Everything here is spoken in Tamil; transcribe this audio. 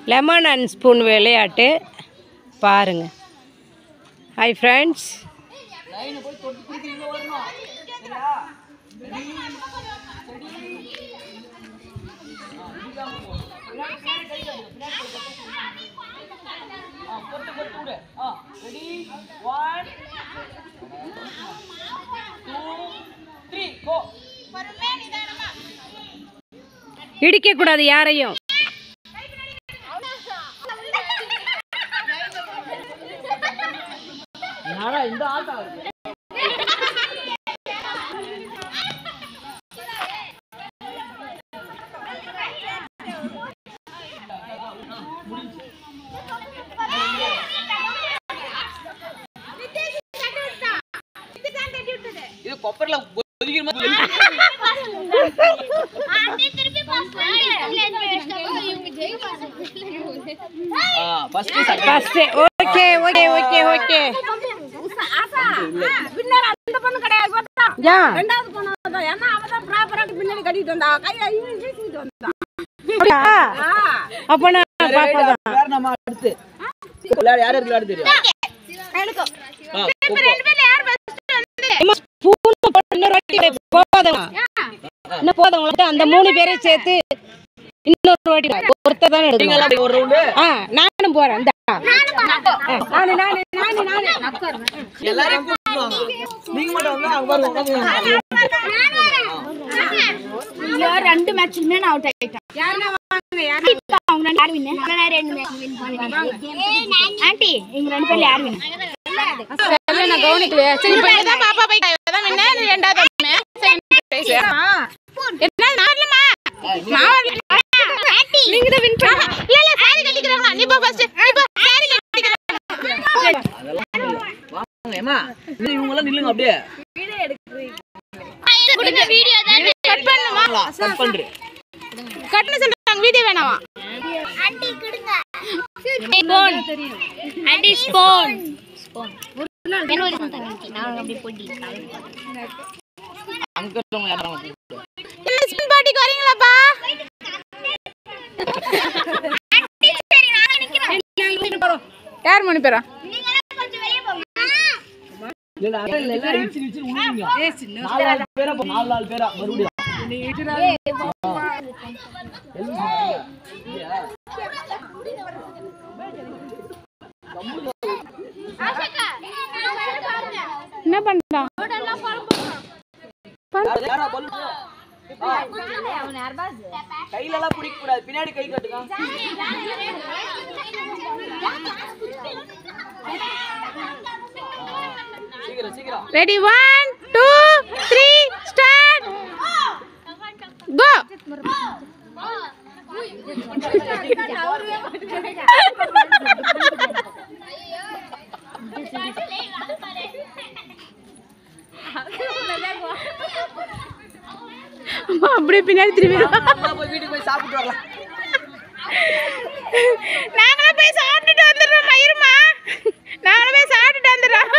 லெமன் அண்ட் ஸ்பூன் விளையாட்டு பாருங்க. Hi friends. இடிக்க கூடாது யாரையும். இது கொப்பர்ல ஒதுக்கிற மாதிரி ஆண்டி திருப்பி பாஸ் பண்ணு. இவங்க ஜெயிப்பாங்க. First okay okay okay okay. ஆசா பின்னால அந்த பொண்ணு கிடையாது போட்டா. ரெண்டாவது பொண்ணு தான். ஏன்னா அவ தான் ப்ராப்பரா பின்னாடி கட்டிட்டு வந்தா. கையில வீசிட்டு வந்தா. அப்ப நான் பாப்பதான். வேற நம்ம அடுத்து யார் விளையாட தெரியும்? எனக்கு ரெண்டு பேர்ல யார் ஃபர்ஸ்ட் வந்து ஸ்பூன் போட்டு இன்னொரு வாட்டி போதாங்க. இன்னும் போதாங்க. அந்த 3 பேரை சேர்த்து இன்னொரு வாட்டி ஒருத்தர் தான் எடுக்கணும். ஒரு ரவுண்ட் நானும் போறேன். இந்த நானு எல்லாரும் கூப்பிடுவாங்க. நீங்க மட்டும் வந்து அங்க பாருங்க. ஐயோ ரெண்டு மேட்ச்லயே நான் அவுட் ஆயிட்டேன். யாரனா வாங்க யாரனா அவங்க ரெண்டு யார் வின்? நான் ரெண்டு மேட்ச் வின் பண்ணிட்டேன். ஆன்ட்டி இங்க ரெண்டு பேர்ல யார் வின்? நான் கவனிக்கலையா? சரி தான் பாப்பா போய் தான் வின். ரெண்டாவது பேசு. என்ன நார்லமா? ஆன்ட்டி நீங்க தான் வின் பண்ணா. இல்ல சாரி கட்டிக்கறாங்க. நீ போ ஃபர்ஸ்ட். நீ போ சாரி கட்டிக்கறாங்க. வாங்க ஏமா. இவங்க எல்லாம் நில்லுங்க அப்படியே. வீடியோ எடுக்கிறீங்க. கொடுங்க வீடியோ தான் கட் பண்ணுமா? கட் பண்றேன். கட்ன சொல்றாங்க வீடியோ வேணாமா? ஆண்டி கொடுங்க. ஸ்பூன் தெரியும். Anti spoon. என்ன ஒரு தங்கச்சி நான் அப்படியே போடி. அங்கறவங்க யாராவது என்ன ஸ்பூன் பாட்டிக்கு வரீங்களாப்பா? ஆண்டி சரி நான் நிக்கிறேன். யார் மணி பேரா? நீங்க கொஞ்சம் வெளிய போங்க. இல்ல எல்லாம் இடிச்சு உழுவீங்க. நாலு பேரா மறுபடியும் என்ன பண்றா? கையில எல்லாம் பிடிக்க கூடாது. பின்னாடி கை கட்டுங்க. சீக்கிரம் சீக்கிரம். Ready 1 2 3 start. கோ. அப்படியே பின்னாடி திரும்பி போய் வீட்டுக்கு போய் சாப்பிட்டு வரலாம். நாங்களே போய் சாப்பிட்டுட்டு வந்துடுறோம். இருமா நாங்களே போய் சாப்பிட்டுட்டு வந்துடுறோம்.